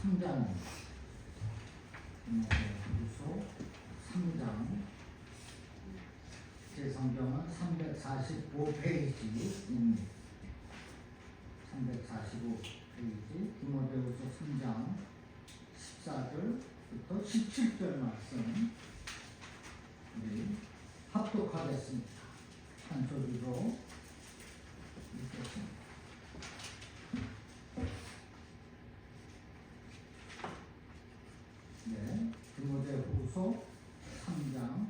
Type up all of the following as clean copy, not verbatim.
3장입니다. 디모데후서 3장. 제 성경은 345페이지입니다. 345페이지 디모데후서 3장 14절부터 17절 말씀 우리 합독하겠습니다. 한 소리로 읽겠습니다. 네, 디모데후서 3장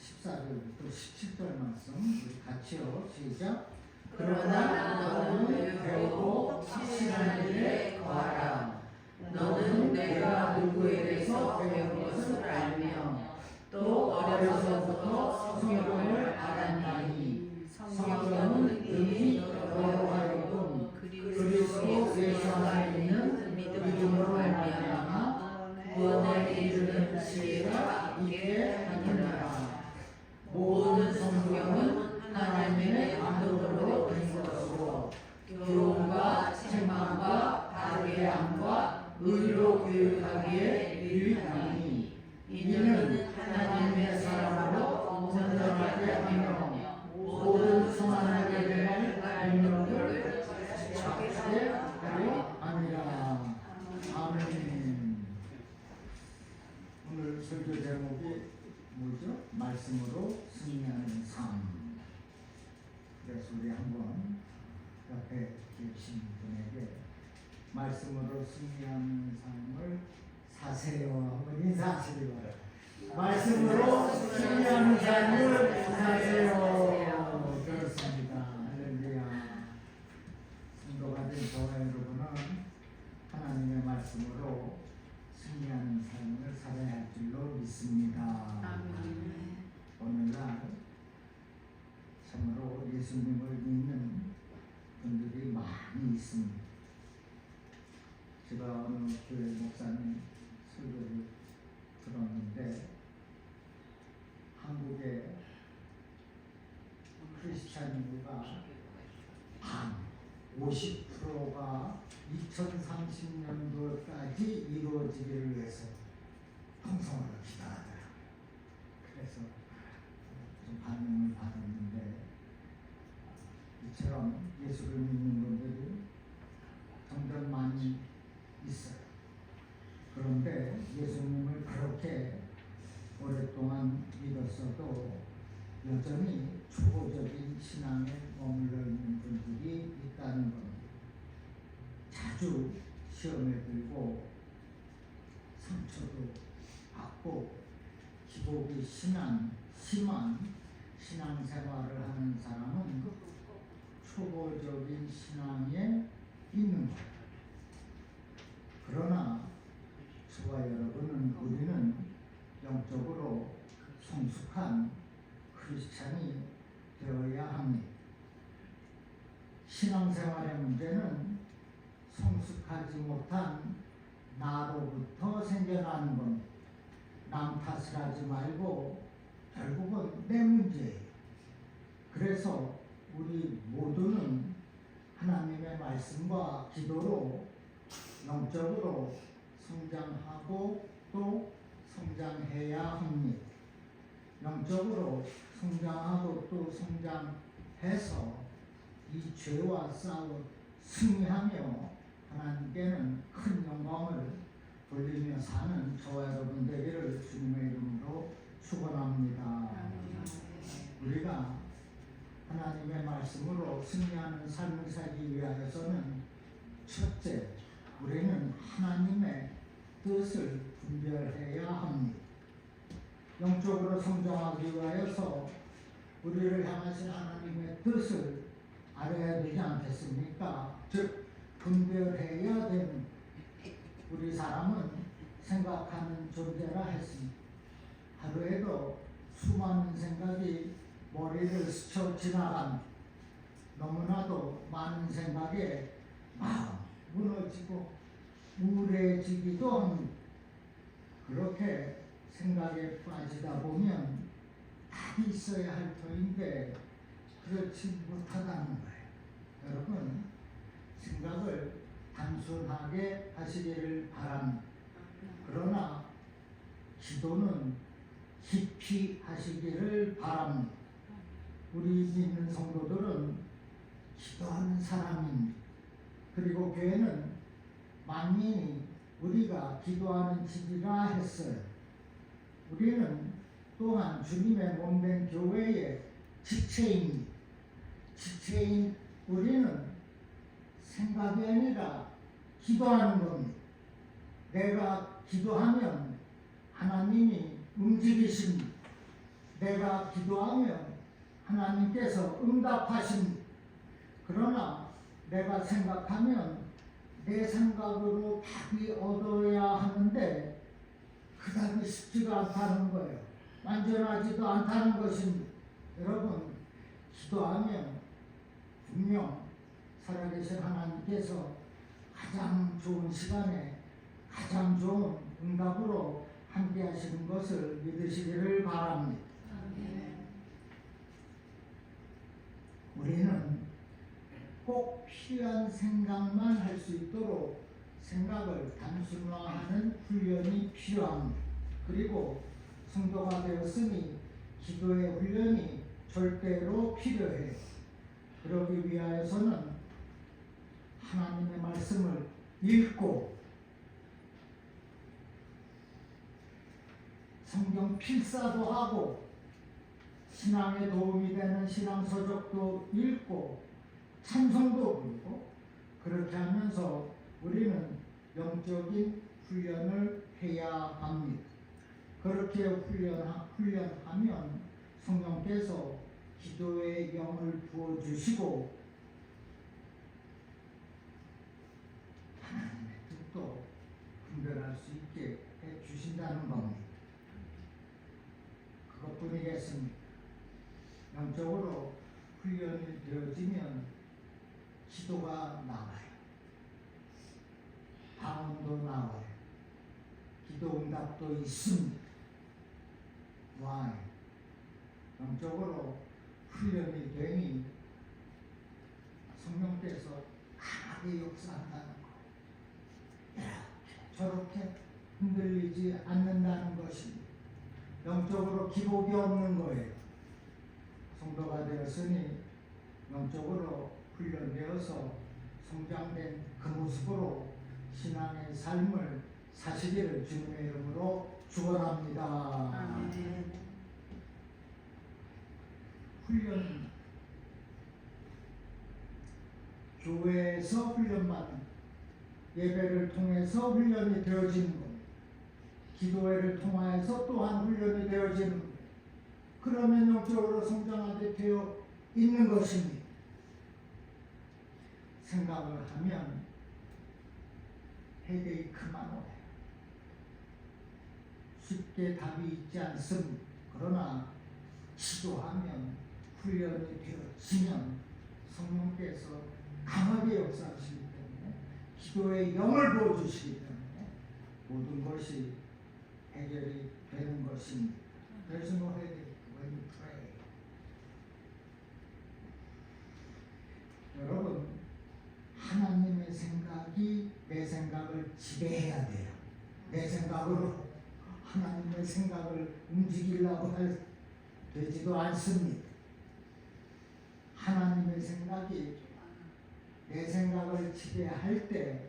14절부터 17절 말씀 우리 같이요. 시작. 그러나 너는 배우고 확실한 일에 거하라. 너는 내가 누구에게서 배운 것을 알며 또 어려서부터 성경을 알았나니 성경은 이미 너로 하여금 그리스도 예수 안에 있는 믿음으로 말미암아 구원에 이르는 지혜가 있게 하느니라. 모든 성경은 하나님의 감동으로 된 것으로 교훈과 책망과 바르게 함과 의로 교육하기에 유익하니 이는 하나님의 사람으로 온전하게 하며 모든 성안하게 될 알력을 찾게 하려 함이라. 아멘. 오늘 설교 제목이 뭐죠? 말씀으로 승리하는 삶. 그래서 우리 한번 옆에 계신 분에게 말씀으로 승리하는 삶을 사세요. 한번 인사하시기 바랍니다. 말씀으로 승리하는 삶을 사세요. 그렇습니다. 할렐루야. 성도가 된 저와 여러분은 하나님의 말씀으로 승리하는 삶을 살아야 할 줄로 믿습니다. 아멘. 오늘날 참으로 예수님을 믿는 분들이 많이 있습니다. 제가 어느 교회 목사님 설교를 들었는데 한국의 크리스찬 인구가 반 50%가 2030년도까지 이루어지기를 위해서 통성으로 기도하더라고요. 그래서 좀 반응을 받았는데 이처럼 예수를 믿는 분들이 점점 많이 있어요. 그런데 예수님을 그렇게 오랫동안 믿었어도 여전히 초보적인 신앙에 머물러 있는 분들이 있다는 겁니다. 자주 시험에 들고 상처도 받고 기복이 심한 신앙생활을 하는 사람은 초보적인 신앙에 있는 거예요. 그러나 저와 여러분은 우리는 영적으로 성숙한 크리스찬이 되어야 합니다. 신앙생활의 문제는 성숙하지 못한 나로부터 생겨나는 겁니다. 남 탓을 하지 말고 결국은 내 문제예요. 그래서 우리 모두는 하나님의 말씀과 기도로 영적으로 성장하고 또 성장해야 합니다. 영적으로 성장하고 또 성장해서 이 죄와 싸워 승리하며 하나님께는 큰 영광을 돌리며 사는 저와 여러분 되기를 주님의 이름으로 축원합니다. 우리가 하나님의 말씀으로 승리하는 삶을 살기 위하여서는 첫째, 우리는 하나님의 뜻을 분별해야 합니다. 영적으로 성장하기 위하여서 우리를 향하신 하나님의 뜻을 알아야 되지 않겠습니까? 즉 분별해야 되는 우리 사람은 생각하는 존재라 했습니다. 하루에도 수많은 생각이 머리를 스쳐 지나간 너무나도 많은 생각에 마음 무너지고 우울해지기도 합니다. 그렇게 생각에 빠지다 보면 답이 있어야 할 터인데 그렇지 못하다는 거예요. 여러분, 생각을 단순 단순하게 하시기를 바랍니다. 그러나 기도는 깊이 하시기를 바랍니다. 우리 믿는 성도들은 기도하는 사람입니다. 그리고 교회는 만민이 우리가 기도하는 집이라 했어요. 우리는 또한 주님의 몸된 교회의 지체입니다. 지체인 우리는 생각이 아니라 기도하는 겁니다. 내가 기도하면 하나님이 움직이십니다. 내가 기도하면 하나님께서 응답하십니다. 그러나 내가 생각하면 내 생각으로 답이 얻어야 하는데 그 답이 쉽지가 않다는 거예요. 완전하지도 않다는 것입니다. 여러분, 기도하면 분명 살아계신 하나님께서 가장 좋은 시간에 가장 좋은 응답으로 함께 하시는 것을 믿으시기를 바랍니다. 우리는 꼭 필요한 생각만 할 수 있도록 생각을 단순화하는 훈련이 필요합니다. 그리고 성도가 되었으니 기도의 훈련이 절대로 필요해요. 그러기 위하여서는 하나님의 말씀을 읽고 성경 필사도 하고 신앙에 도움이 되는 신앙서적도 읽고 찬송도 부르고 그렇게 하면서 우리는 영적인 훈련을 해야 합니다. 그렇게 훈련하면 성령께서 기도의 영을 부어주시고 하나님의 뜻도 분별할 수 있게 해주신다는 겁니다. 그것뿐이겠습니다. 영적으로 훈련이 되어지면 기도가 나와요. 방언도 나와요. 기도 응답도 있습니다. Why? 영적으로 훈련이 되니 성령께서 강하게 역사한다는 거. 이렇게 저렇게 흔들리지 않는다는 것입니다. 영적으로 기복이 없는 거예요. 성도가 되었으니 영적으로 훈련되어서 성장된 그 모습으로 신앙의 삶을 사시기를 주님의 이름으로 축원합니다. 훈련, 교회에서 훈련받는 예배를 통해서 훈련이 되어지는 겁니다. 기도회를 통하여서 또한 훈련이 되어지는 겁니다. 그러면 영적으로 성장하게 되어 있는 것입니다. 생각을 하면 헤데이크만 오해요. 쉽게 답이 있지 않습니다. 그러나 기도하면 훈련이 되어지면 성령께서 강하게 역사하시기 때문에 기도의 영을 부어주시기 때문에 모든 것이 해결이 되는 것입니다. There's no headache when you pray. 여러분, 하나님의 생각이 내 생각을 지배해야 돼요. 내 생각으로 하나님의 생각을 움직이려고 되지도 않습니다. 하나님의 생각이 내 생각을 지배할 때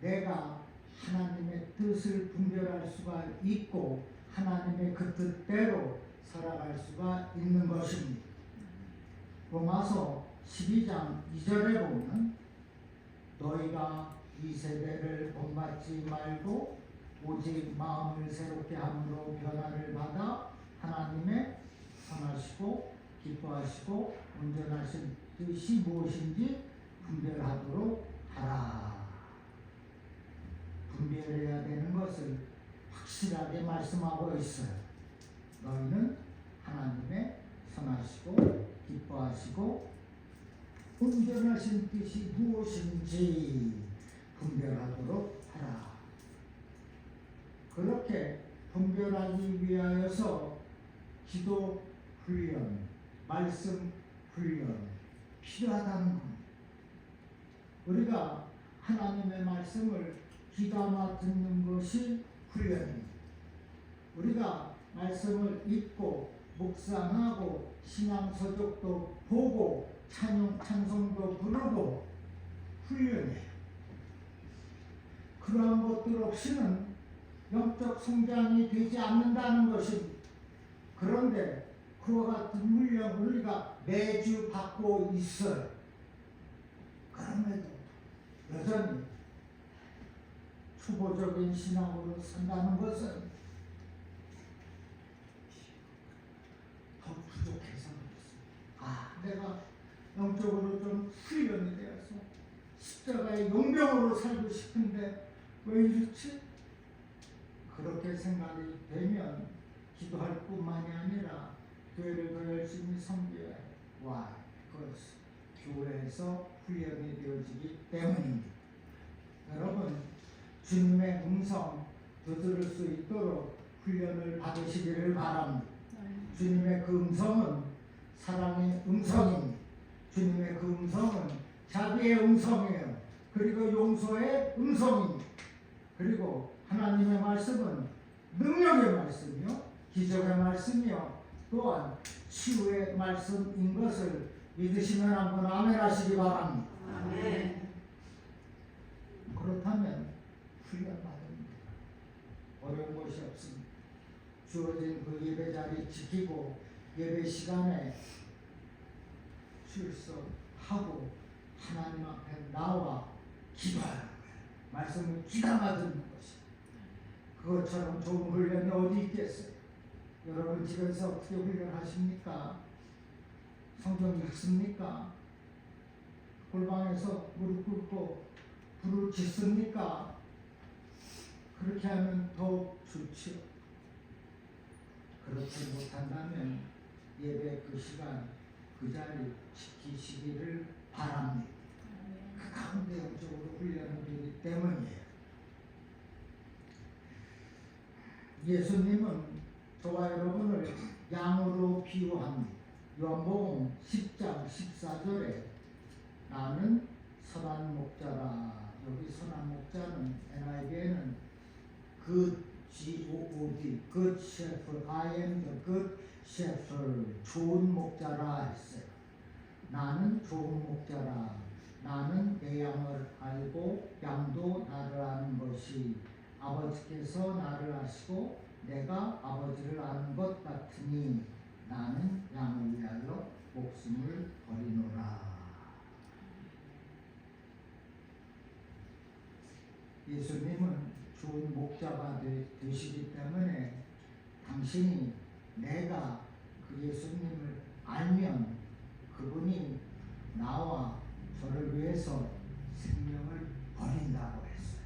내가 하나님의 뜻을 분별할 수가 있고 하나님의 그 뜻대로 살아갈 수가 있는 것입니다. 로마서 12장 2절에 보면 너희가 이 세대를 본받지 말고 오직 마음을 새롭게 함으로 변화를 받아 하나님의 선하시고 기뻐하시고 온전하신 뜻이 무엇인지 분별하도록 하라. 분별해야 되는 것을 확실하게 말씀하고 있어요. 너희는 하나님의 선하시고 기뻐하시고 온전하신 뜻이 무엇인지 분별하도록 하라. 그렇게 분별하기 위하여서 기도 훈련, 말씀 훈련 필요하다는 겁니다. 우리가 하나님의 말씀을 귀담아 듣는 것이 훈련입니다. 우리가 말씀을 읽고 묵상하고 신앙 서적도 보고 찬송도 부르고 훈련해요. 그러한 것들 없이는 영적 성장이 되지 않는다는 것입니다. 그런데 그와 같은 훈련 우리가 매주 받고 있어요. 그럼에도 여전히 초보적인 신앙으로 산다는 것은 더 부족해서 그렇습니다. 내가 영적으로 좀 훈련이 되어서 십자가의 용병으로 살고 싶은데 왜 이렇지? 그렇게 생각이 되면 기도할 뿐만이 아니라 교회를 더 열심히 섬겨야 해요. 와, 그것이 교회에서 훈련이 되어지기 때문입니다. 여러분, 주님의 음성 들을 수 있도록 훈련을 받으시기를 바랍니다. 주님의 그 음성은 사랑의 음성입니다. 주님의 그 음성은 자비의 음성이에요. 그리고 용서의 음성입니다. 그리고 하나님의 말씀은 능력의 말씀이요, 기적의 말씀이요, 또한 치유의 말씀인 것을 믿으시면 한번 아멘 하시기 바랍니다. 아멘. 그렇다면 훈련받습니다. 어려운 것이 없습니다. 주어진 그 예배 자리 지키고 예배 시간에 출석하고 하나님 앞에 나와 기도하는 거예요. 말씀을 귀담아 듣는 것이. 그것처럼 좋은 훈련이 어디 있겠어요? 여러분 집에서 어떻게 훈련하십니까? 성경 읽습니까? 골방에서 무릎 꿇고 불을 짓습니까? 그렇게 하면 더 좋지요. 그렇지 못한다면 예배 그 시간 그 자리 지키시기를 바랍니다. 그 가운데 영적으로 훈련이 되기 때문이에요. 예수님은 저와 여러분을 양으로 비유합니다. 요한복음 10장 14절에 나는 선한 목자라. 여기 선한 목자는 NIV에는 good G-O-O-D, good shepherd, I am the good shepherd, 좋은 목자라 했어요. 나는 좋은 목자라. 나는 내 양을 알고 양도 나를 아는 것이 아버지께서 나를 아시고 내가 아버지를 아는 것 같으니 나는 양을 위하여 목숨을 버리노라. 예수님은 좋은 목자가 되시기 때문에 당신이 내가 그 예수님을 알면 그분이 나와 저를 위해서 생명을 버린다고 했어요.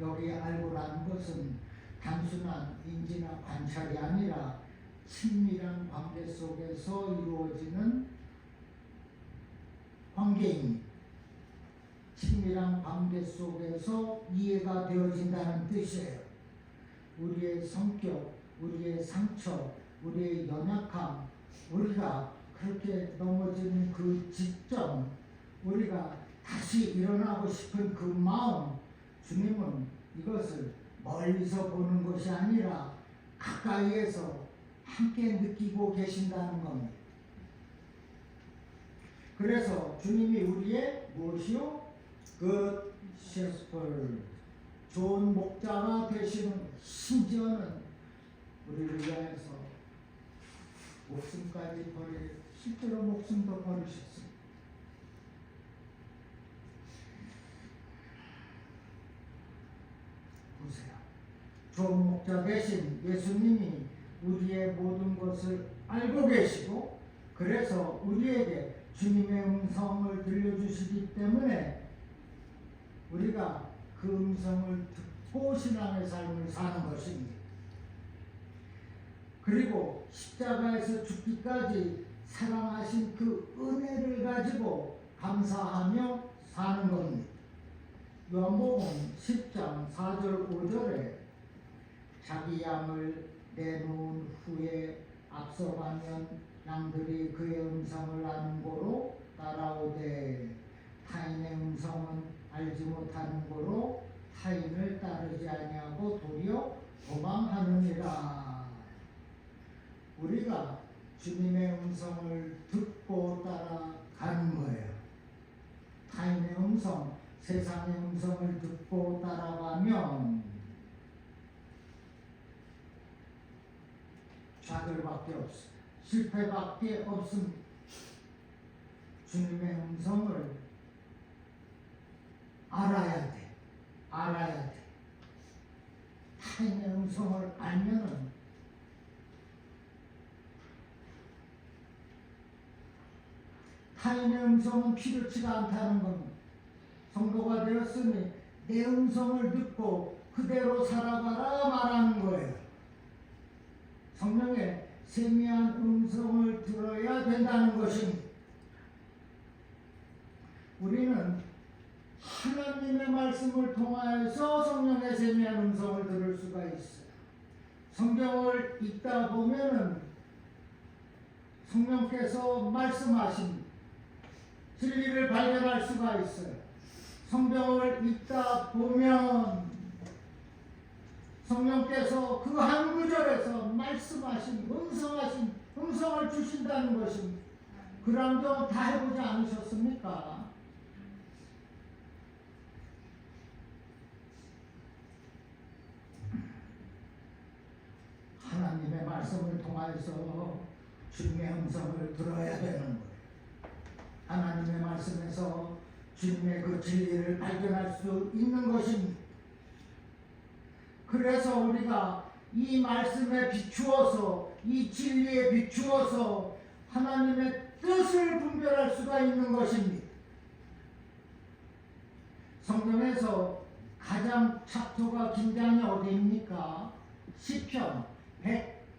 여기 알고라는 것은 단순한 인지나 관찰이 아니라 친밀한 관계 속에서 이루어지는 관계입니다. 친밀한 관계 속에서 이해가 되어진다는 뜻이에요. 우리의 성격, 우리의 상처, 우리의 연약함, 우리가 그렇게 넘어지는 그 지점, 우리가 다시 일어나고 싶은 그 마음, 주님은 이것을 멀리서 보는 것이 아니라 가까이에서 함께 느끼고 계신다는 겁니다. 그래서 주님이 우리의 무엇이요? Good Shepherd, 좋은 목자가 되시는, 심지어는 우리를 위하여서 목숨까지 실제로 목숨도 버리셨습니다. 보세요. 좋은 목자 대신 예수님이 우리의 모든 것을 알고 계시고 그래서 우리에게 주님의 음성을 들려주시기 때문에 우리가 그 음성을 듣고 신앙의 삶을 사는 것입니다. 그리고 십자가에서 죽기까지 사랑하신 그 은혜를 가지고 감사하며 사는 겁니다. 요한복음 10장 4절 5절에 자기 양을 내놓은 후에 앞서가면 양들이 그의 음성을 아는 고로 따라오되 타인의 음성은 알지 못하는 고로 타인을 따르지 아니하고 도리어 도망하느니라. 우리가 주님의 음성을 듣고 따라가는 거예요. 타인의 음성, 세상의 음성을 듣고 따라가면 좌절밖에 없어. 실패밖에 없습니다. 주님의 음성을 알아야 돼. 알아야 돼. 타인의 음성을 알면은 타인의 음성은 필요치가 않다는 겁니다. 성도가 되었으니 내 음성을 듣고 그대로 살아가라 말하는 거예요. 성령의 세미한 음성을 들어야 된다는 것입니다. 우리는 하나님의 말씀을 통하여서 성령의 세미한 음성을 들을 수가 있어요. 성경을 읽다 보면은 성령께서 말씀하신 진리를 발견할 수가 있어요. 성경을 읽다 보면 성령께서 그 한 구절에서 말씀하신 음성을 주신다는 것입니다. 그런 경 다 해보지 않으셨습니까? 하나님의 말씀을 통하여서 주님의 음성을 들어야 되는 거예요. 하나님의 말씀에서 주님의 그 진리를 발견할 수 있는 것입니다. 그래서 우리가 이 말씀에 비추어서, 이 진리에 비추어서 하나님의 뜻을 분별할 수가 있는 것입니다. 성경에서 가장 챕터가 긴장이 어디입니까? 시편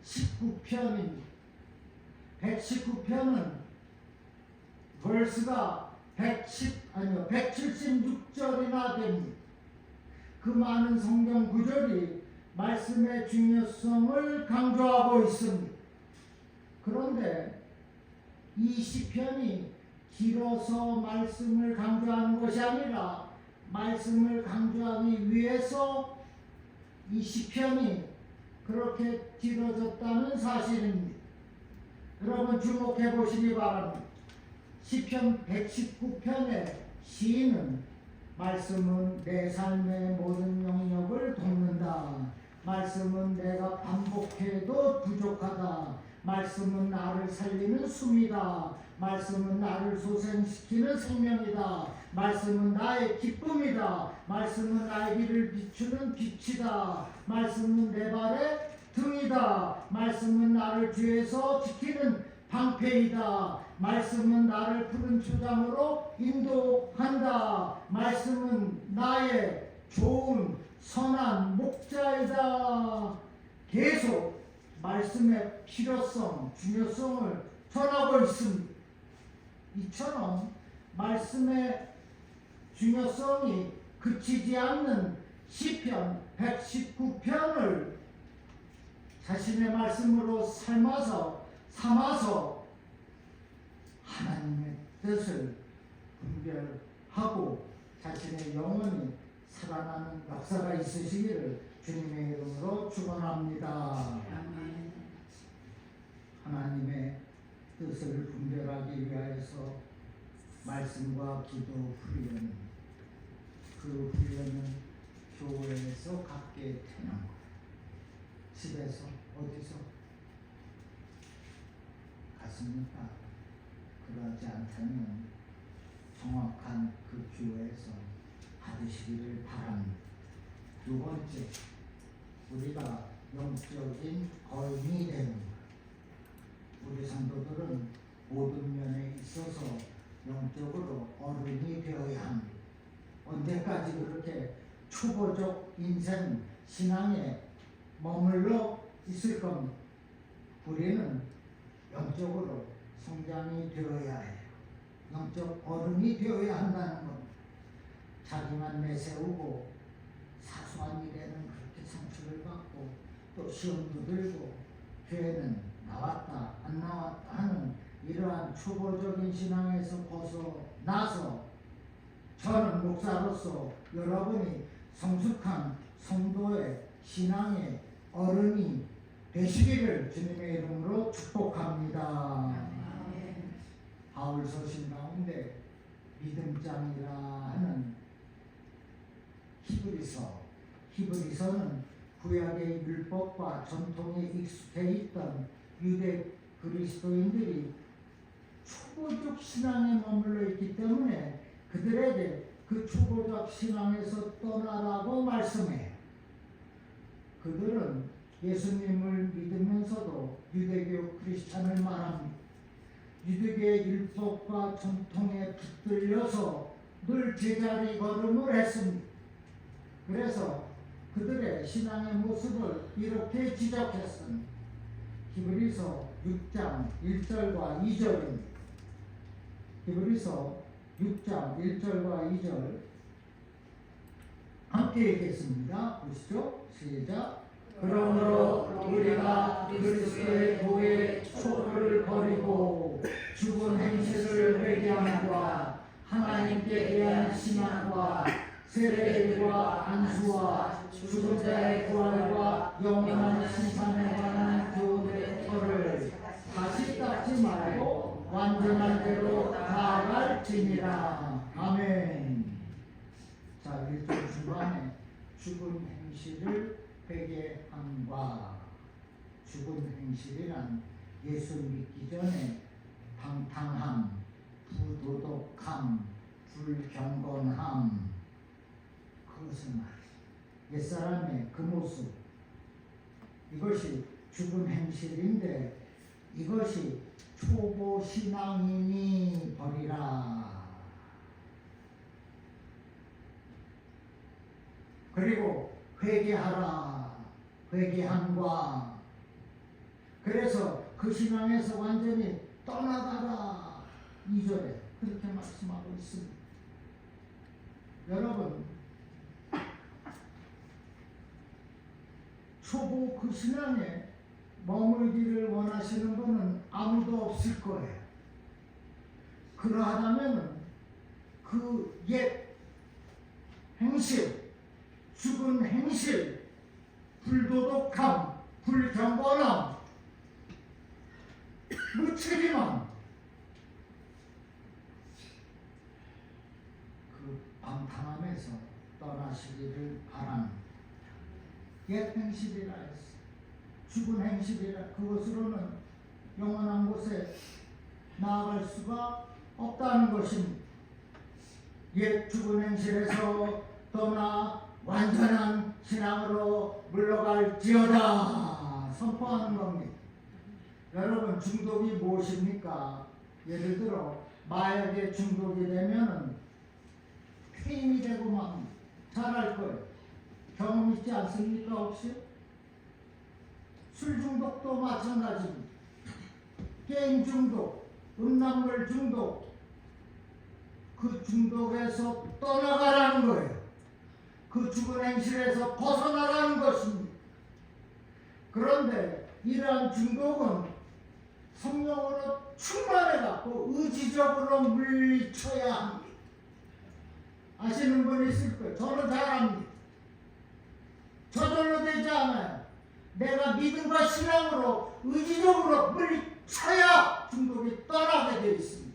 119편입니다. 119편은 벌스가 176절이나 됩니다. 그 많은 성경 구절이 말씀의 중요성을 강조하고 있습니다. 그런데 이 시편이 길어서 말씀을 강조하는 것이 아니라 말씀을 강조하기 위해서 이 시편이 그렇게 길어졌다는 사실입니다. 여러분 주목해 보시기 바랍니다. 시편 119편의 시인은 말씀은 내 삶의 모든 영역을 돕는다. 말씀은 내가 반복해도 부족하다. 말씀은 나를 살리는 숨이다. 말씀은 나를 소생시키는 생명이다. 말씀은 나의 기쁨이다. 말씀은 나의 길을 비추는 빛이다. 말씀은 내 발의 등이다. 말씀은 나를 죄에서 지키는 방패이다. 말씀은 나를 푸른 초장으로 인도한다. 말씀은 나의 좋은 선한 목자이다. 계속 말씀의 필요성, 중요성을 전하고 있습니다. 이처럼 말씀의 중요성이 그치지 않는 시편 119편을 자신의 말씀으로 삼아서 하나님의 뜻을 분별하고 자신의 영혼이 살아나는 역사가 있으시기를 주님의 이름으로 축원합니다. 하나님의 뜻을 분별하기 위하여서 말씀과 기도 훈련, 그 훈련은 교회에서 갖게 되는 거예요. 집에서 어디서 갔습니까? 그러지 않다면 정확한 그 교회에서 받으시기를 바랍니다. 두 번째, 우리가 영적인 거인이 되는 것. 우리 성도들은 모든 면에 있어서 영적으로 어른이 되어야 합니다. 언제까지 그렇게 초보적 인생 신앙에 머물러 있을 겁니다. 우리는 영적으로 성장이 되어야 해요. 영적 어른이 되어야 한다는 겁니다. 자기만 내세우고 사소한 일에는 그렇게 상처를 받고 또 시험도 들고 교회는 나왔다 안 나왔다 하는 이러한 초보적인 신앙에서 벗어나서 저는 목사로서 여러분이 성숙한 성도의 신앙의 어른이 되시기를 주님의 이름으로 축복합니다. 바울 서신 가운데 믿음장이라 하는 히브리서는 구약의 율법과 전통에 익숙해 있던 유대 그리스도인들이 초보적 신앙에 머물러 있기 때문에 그들에게 그 초보적 신앙에서 떠나라고 말씀해요. 그들은 예수님을 믿으면서도 유대교 크리스찬을 말합니다. 유대교의 율법과 전통에 붙들려서 늘 제자리 걸음을 했습니다. 그래서 그들의 신앙의 모습을 이렇게 지적했습니다. 히브리서 6장 1절과 2절입니다. 히브리서 6장 1절과 2절 함께 읽겠습니다. 보시죠. 시작. 그러므로 우리가 그리스도의 도의 초보를 버리고 죽은 행실을 회개함과 하나님께 대한 신앙과 세례와 안수와 죽은 자의 부활과 영원한 심판에 관한 교훈의 터를 다시 닦지 말고 완전한 대로 나아갈지니라. 아멘. 자, 1절 중반에 죽은 행실을 회개함과 죽은 행실이란 예수 믿기 전에 방탕함, 부도덕함, 불경건함, 그것을 말이죠. 옛사람의 그 모습, 이것이 죽은 행실인데 이것이 초보 신앙인이 버리라. 그리고 회개하라. 회개함과 그래서 그 신앙에서 완전히 떠나가라. 2절에 그렇게 말씀하고 있습니다. 여러분, 초보 그 신앙에 머물기를 원하시는 분은 아무도 없을 거예요. 그러하다면 그 옛 행실, 죽은 행실, 불도덕함, 불경건함, 무책임함, 그 방탕함에서 떠나시기를 바랍니다. 옛 행실이라 했어. 죽은 행실이라. 그것으로는 영원한 곳에 나아갈 수가 없다는 것입니다. 옛 죽은 행실에서 떠나 완전한 신앙으로 물러갈지어다 선포하는 겁니다. 여러분, 중독이 무엇입니까? 예를 들어 마약에 중독이 되면은 폐임이 되고 막 잘할 거예요. 경험 있지 않습니까? 혹시? 술 중독도 마찬가지입니다. 게임 중독, 음란물 중독, 그 중독에서 떠나가라는 거예요. 그 죽은 행실에서 벗어나라는 것입니다. 그런데 이러한 중독은 성령으로 충만해갖고 의지적으로 물리쳐야 합니다. 아시는 분이 있을 거예요. 저는 잘 압니다. 저절로 되지 않아요. 내가 믿음과 신앙으로 의지적으로 물리쳐야 중독이 떠나게 되어 있습니다.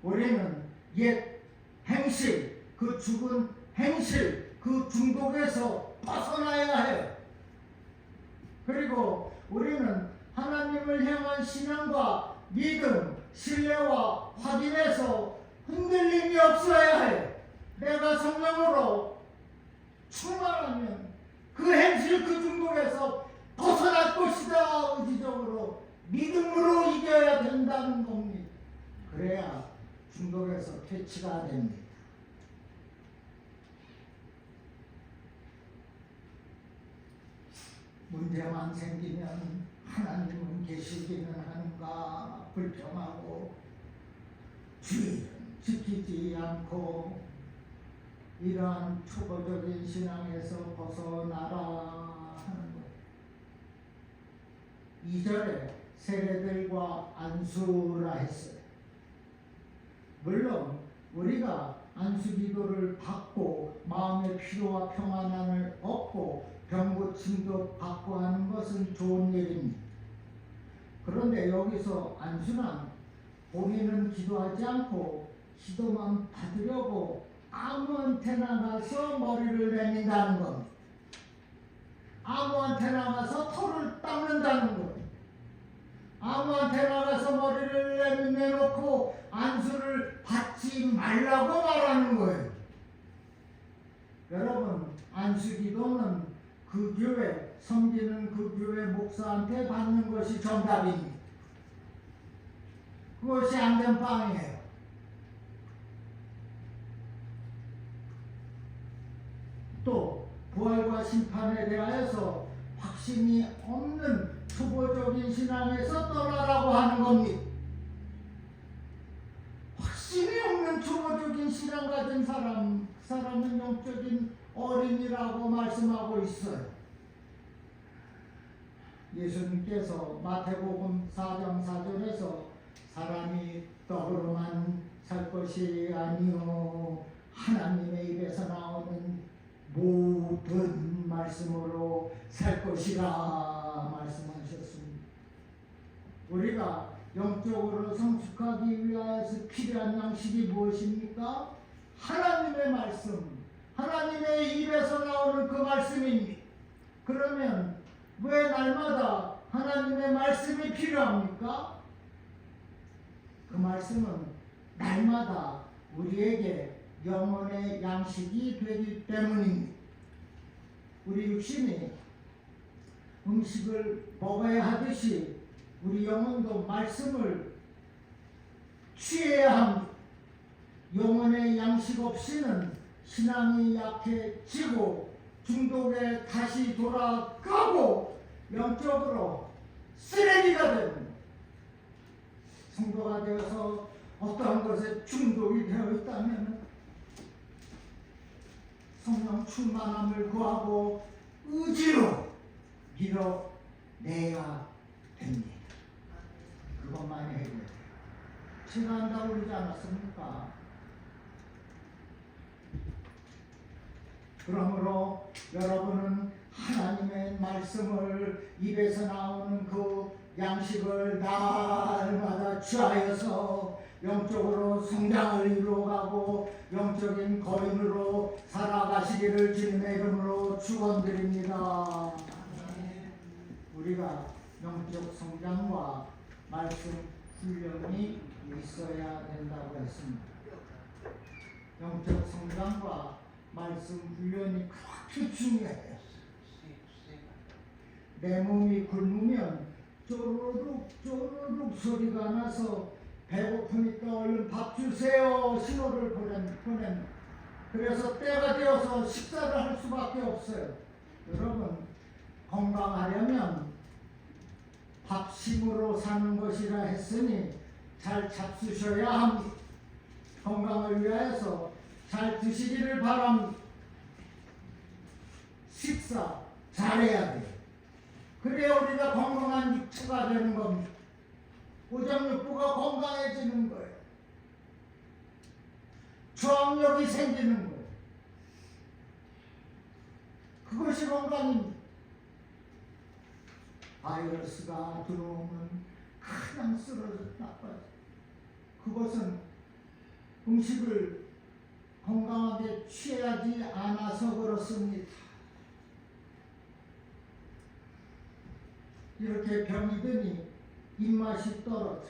우리는 옛 행실, 그 죽은 행실, 그 중독에서 벗어나야 해요. 그리고 우리는 하나님을 향한 신앙과 믿음, 신뢰와 확인에서 흔들림이 없어야 해요. 내가 성령으로 충만하면 그 행실, 그 중독에서 벗어날 것이다. 의지적으로 믿음으로 이겨야 된다는 겁니다. 그래야 중독에서 퇴치가 됩니다. 문제만 생기면 하나님은 계시기는 하는가 불평하고 주의는 지키지 않고 이러한 초보적인 신앙에서 벗어나라 하는 거예요. 2절에 세례들과 안수라 했어요. 물론 우리가 안수 기도를 받고 마음의 피로와 평안함을 얻고 병 고침도 받고 하는 것은 좋은 일입니다. 그런데 여기서 안수는 본인은 기도하지 않고 기도만 받으려고 아무한테나 가서 머리를 내민다는 겁니다. 아무한테나 가서 털을 닦는다는 거예요. 아무한테나 가서 머리를 내놓고 안수를 받지 말라고 말하는 거예요. 여러분, 안수 기도는 그 교회, 섬기는 그 교회 목사한테 받는 것이 정답입니다. 그것이 안전빵이에요. 또 부활과 심판에 대하여서 확신이 없는 초보적인 신앙에서 떠나라고 하는 겁니다. 확신이 없는 초보적인 신앙 가진 사람은 영적인 어린이라고 말씀하고 있어요. 예수님께서 마태복음 4장 4절에서 사람이 떡으로만 살 것이 아니요 하나님의 입에서 나오는 모든 말씀으로 살 것이라 말씀하셨습니다. 우리가 영적으로 성숙하기 위해서 필요한 양식이 무엇입니까? 하나님의 말씀, 하나님의 입에서 나오는 그 말씀입니다. 그러면 왜 날마다 하나님의 말씀이 필요합니까? 그 말씀은 날마다 우리에게 영혼의 양식이 되기 때문입니다. 우리 육신이 음식을 먹어야 하듯이 우리 영혼도 말씀을 취해야 합니다. 영혼의 양식 없이는 신앙이 약해지고 중독에 다시 돌아가고 영적으로 쓰레기가 됩니다. 성도가 되어서 어떠한 것에 중독이 되어 있다면 성령 충만함을 구하고 의지로 밀어내야 됩니다. 그것만 해결해요. 제가 한다고 그러지 않았습니까? 그러므로 여러분은 하나님의 말씀을 입에서 나오는 그 양식을 날마다 취하여서 영적으로 성장을 이루어가고 영적인 거인으로 살아가시기를 주님의 이름으로 축원드립니다. 우리가 영적 성장과 말씀 훈련이 있어야 된다고 했습니다. 영적 성장과 말씀 훈련이 그렇게 중요해요. 내 몸이 굶으면 쪼르륵 쪼르륵 소리가 나서 배고프니까 얼른 밥 주세요 신호를 보낸. 그래서 때가 되어서 식사를 할 수밖에 없어요. 여러분, 건강하려면 밥심으로 사는 것이라 했으니 잘 잡수셔야 합니다. 건강을 위하여서 잘 드시기를 바랍니다. 식사 잘해야 돼요. 그래야 우리가 건강한 육체가 되는 겁니다. 오장육부가 건강해지는 거예요. 저항력이 생기는 거예요. 그것이 건강입니다. 바이러스가 들어오면 그냥 쓰러졌다 빠져. 그것은 음식을 건강하게 취하지 않아서 그렇습니다. 이렇게 병이 드니 입맛이 떨어져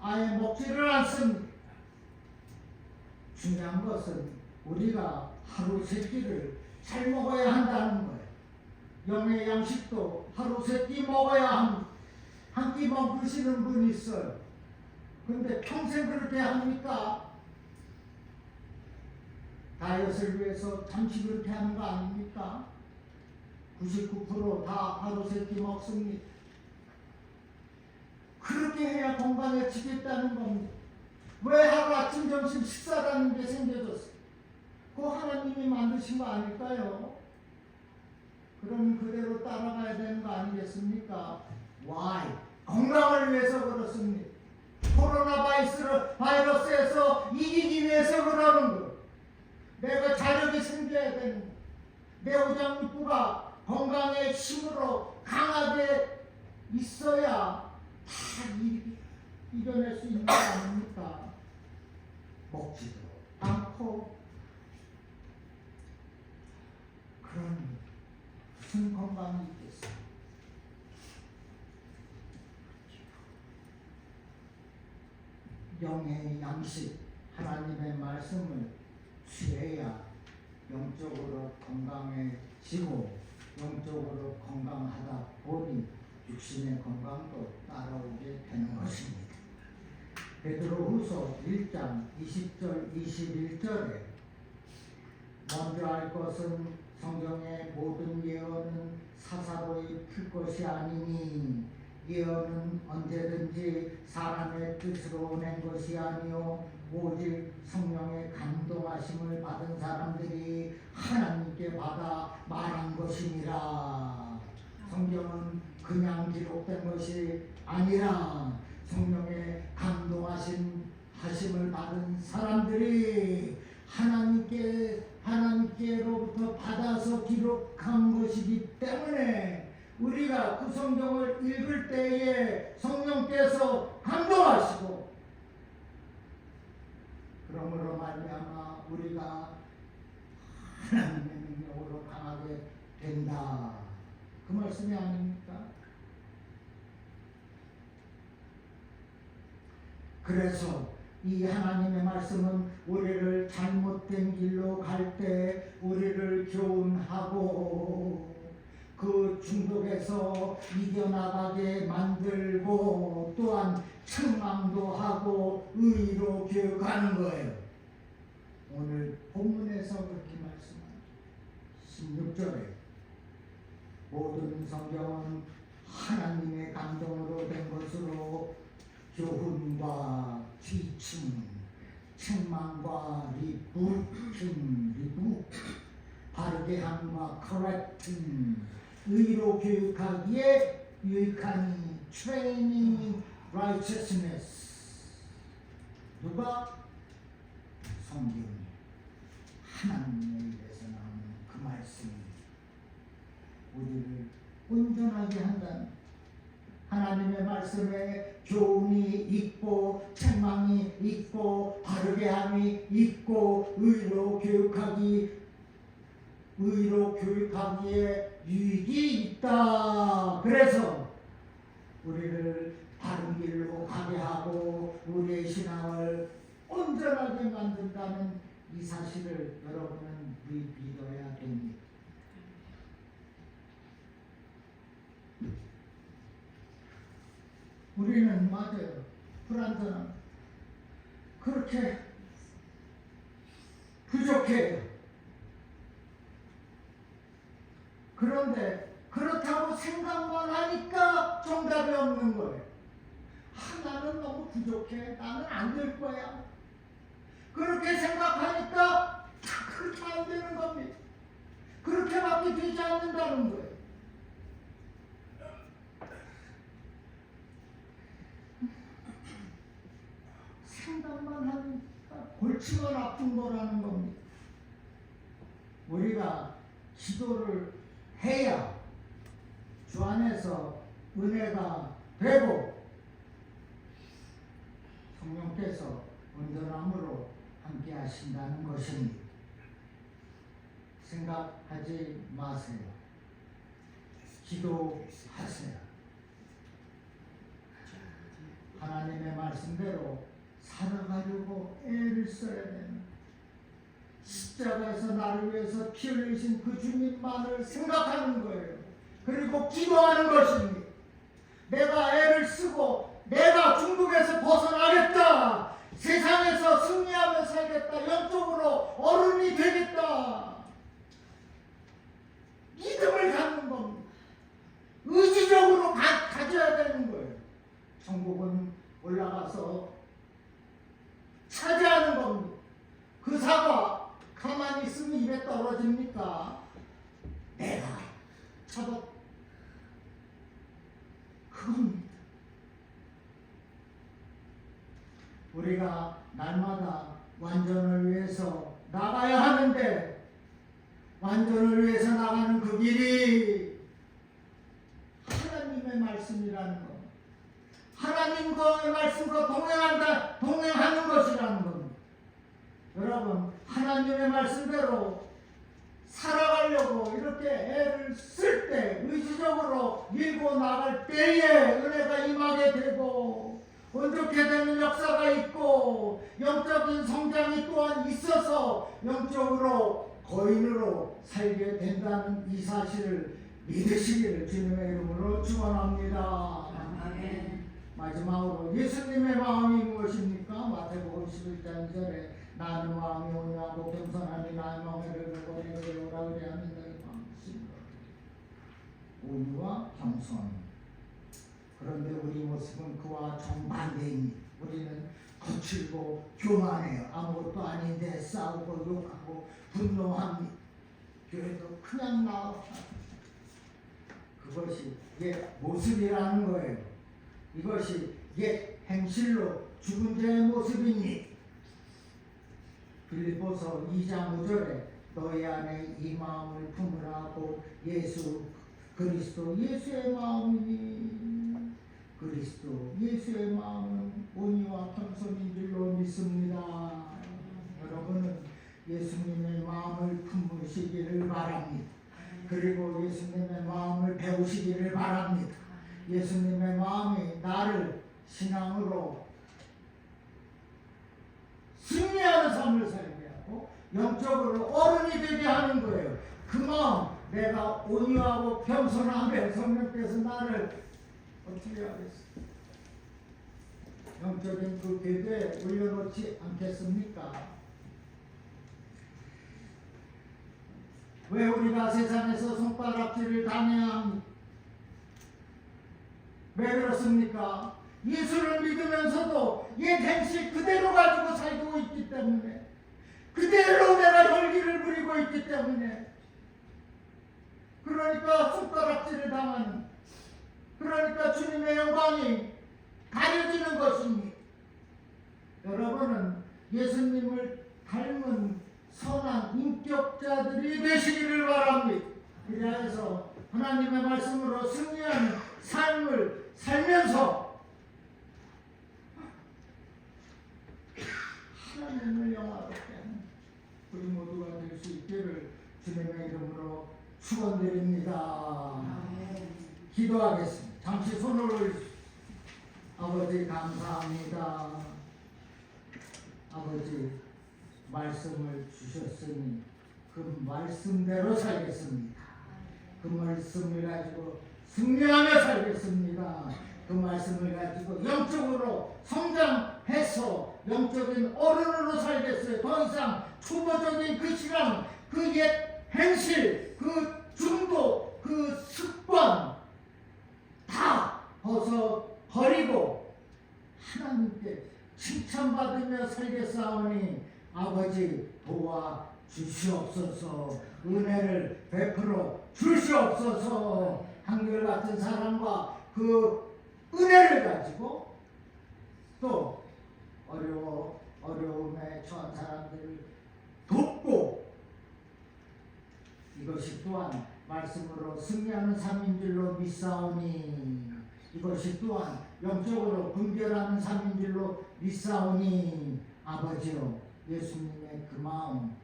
아예 먹지를 않습니다. 중요한 것은 우리가 하루 세 끼를 잘 먹어야 한다는 거예요. 영의 양식도 하루 세 끼 먹어야 합니다. 한 끼 먹으시는 분이 있어요. 근데 평생 그렇게 합니까? 다이어트를 위해서 잠시 그렇게 하는 거 아닙니까? 99% 다 하루 세 끼 먹습니다. 그렇게 해야 건강해지겠다는 겁니다. 왜 하루 아침 점심 식사라는 게 생겨졌어요? 그거 하나님이 만드신 거 아닐까요? 그럼 그대로 따라가야 되는 거 아니겠습니까? Why? 건강을 위해서 그렇습니다. 코로나 바이러스에서 이기기 위해서 그러는 거. 내가 자력이 생겨야 되는 거. 내 오장육부가 건강의 힘으로 강하게 있어야 다 이겨낼 수 있는 거 아닙니까? 먹지도 않고 그러니 무슨 건강이 있겠어? 영의 양식 하나님의 말씀을 취해야 영적으로 건강해지고 영적으로 건강하다 보니 육신의 건강도 따라오게 되는 것입니다. 베드로후서 1장 20절 21절에 먼저 알 것은 성경의 모든 예언은 사사로이 풀 것이 아니니 예언은 언제든지 사람의 뜻으로 낸 것이 아니요 오직 성령의 감동하심을 받은 사람들이 하나님께 받아 말한 것이니라. 성경은 그냥 기록된 것이 아니라 성령의 감동하심을 받은 사람들이 하나님께로부터 받아서 기록한 것이기 때문에 우리가 그 성경을 읽을 때에 성령께서 감동하시고 그러므로 말미암아 우리가 하나님의 능력으로 강하게 된다. 그 말씀이 아닙니까? 그래서 이 하나님의 말씀은 우리를 잘못된 길로 갈 때 우리를 교훈하고 그 중독에서 이겨나가게 만들고 또한 책망도 하고 의로 교육하는 거예요. 오늘 본문에서 그렇게 말씀합니다. 16절에 모든 성경은 하나님의 감동으로 된 것으로 교훈과 지침, 책망과 리부킹, 바르게 함과 correcting, 의로 교육하기에 유익하니 training righteousness. 누가? 성경이 하나님의 입에서 나오는 그 말씀이 우리를 온전하게 한다는 하나님의 말씀에 교훈이 있고 책망이 있고 바르게 함이 있고 의로 교육하기에 유익이 있다. 그래서 우리를 바른 길로 가게 하고 우리의 신앙을 온전하게 만든다는 이 사실을 여러분은 믿어야 됩니다. 우리는 맞아요. 불완전한 그렇게 부족해요. 그런데 그렇다고 생각만 하니까 정답이 없는 거예요. 나는 너무 부족해. 나는 안 될 거야. 그렇게 생각하니까 그렇게 안 되는 겁니다. 그렇게밖에 되지 않는다는 거예요. 생각만 하니까 골치가 아픈 거라는 겁니다. 우리가 기도를 해야 주 안에서 은혜가 되고 성령께서 온전함으로 함께 하신다는 것입니다. 생각하지 마세요. 기도하세요. 하나님의 말씀대로 살아가려고 애를 써야 됩니다. 십자가에서 나를 위해서 피 흘리신 그 주님만을 생각하는 거예요. 그리고 기도하는 것입니다. 내가 애를 쓰고 내가 중독에서 벗어나겠다. 세상에서 승리하며 살겠다. 영적으로 어른이 되겠다. 믿음을 갖는 겁니다. 의지적으로 가져야 되는 거예요. 천국은 올라가서 차지하는 겁니다. 그 사과, 가만히 있으면 입에 떨어집니까? 내가 잡아 그겁니다. 우리가 날마다 완전을 위해서 나가야 하는데 완전을 위해서 나가는 그 길이 하나님의 말씀이라는 것, 하나님과의 말씀과 동행하는 것이라는 겁니다. 여러분, 하나님의 말씀대로 살아가려고 이렇게 애를 쓸 때, 의지적으로 밀고 나갈 때에 은혜가 임하게 되고 온전케 되는 역사가 있고 영적인 성장이 또한 있어서 영적으로 거인으로 살게 된다는 이 사실을 믿으시기를 주님의 이름으로 축원합니다. 아멘. 마지막으로 예수님의 마음이 무엇입니까? 마태복음 11장 2절에 나는 마음이 온유하고 겸손하니 나의 마음을 버리려고 오라 그리하는 너희 마음이 온유와 겸손. 그런데 우리 모습은 그와 정반대입니다. 우리는 거칠고 교만해요. 아무것도 아닌데 싸우고 욕하고 분노합니다. 교회도 그냥 나와. 그것이 옛 모습이라는 거예요. 이것이 옛 행실로 죽은 자의 모습이니 빌립보서 2장 5절에 너희 안에 이 마음을 품으라고 예수 그리스도 예수의 마음이니 그리스도 예수의 마음은 온유와 겸손인 줄로 믿습니다. 여러분은 예수님의 마음을 품으시기를 바랍니다. 그리고 예수님의 마음을 배우시기를 바랍니다. 예수님의 마음이 나를 신앙으로 승리하는 삶을 살게 하고 영적으로 어른이 되게 하는 거예요. 그 마음, 내가 온유하고 겸손하며 성령께서 나를 어떻게 하겠어? 영적인 그 궤도에 올려놓지 않겠습니까? 왜 우리가 세상에서 손가락질을 당해야 합니까? 왜 그렇습니까? 예수를 믿으면서도 옛 행실 그대로 가지고 살고 있기 때문에, 그대로 내가 혈기를 부리고 있기 때문에, 그러니까 손가락질을 당하는, 그러니까 주님의 영광이 가려지는 것입니다. 여러분은 예수님을 닮은 선한 인격자들이 되시기를 바랍니다. 그래서 하나님의 말씀으로 승리하는 삶을 살면서 하나님을 영화롭게 하는 우리 모두가 될 수 있기를 주님의 이름으로 축원드립니다. 기도하겠습니다. 잠시 손을 올리십시오. 아버지 감사합니다. 아버지 말씀을 주셨으니 그 말씀대로 살겠습니다. 그 말씀을 가지고 승리하며 살겠습니다. 그 말씀을 가지고 영적으로 성장해서 영적인 어른으로 살겠어요. 더 이상 초보적인 그 시간, 그 옛 행실, 그 중도, 그 습관 다 벗어버리고 하나님께 칭찬받으며 살겠사오니 아버지 도와주시옵소서. 은혜를 베풀어 주시옵소서. 한결같은 사람과 그 은혜를 가지고 또 어려움에 처한 사람들을 돕고 이것이 또한 말씀으로 승리하는 삶인 줄로 믿사오니 이것이 또한 영적으로 분별하는 삶인 줄로 믿사오니 아버지요 예수님의 그 마음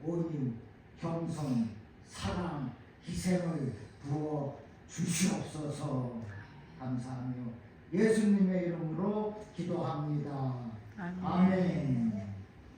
온유, 겸손, 사랑, 희생을 부어 주시옵소서. 감사하며 예수님의 이름으로 기도합니다. 아멘.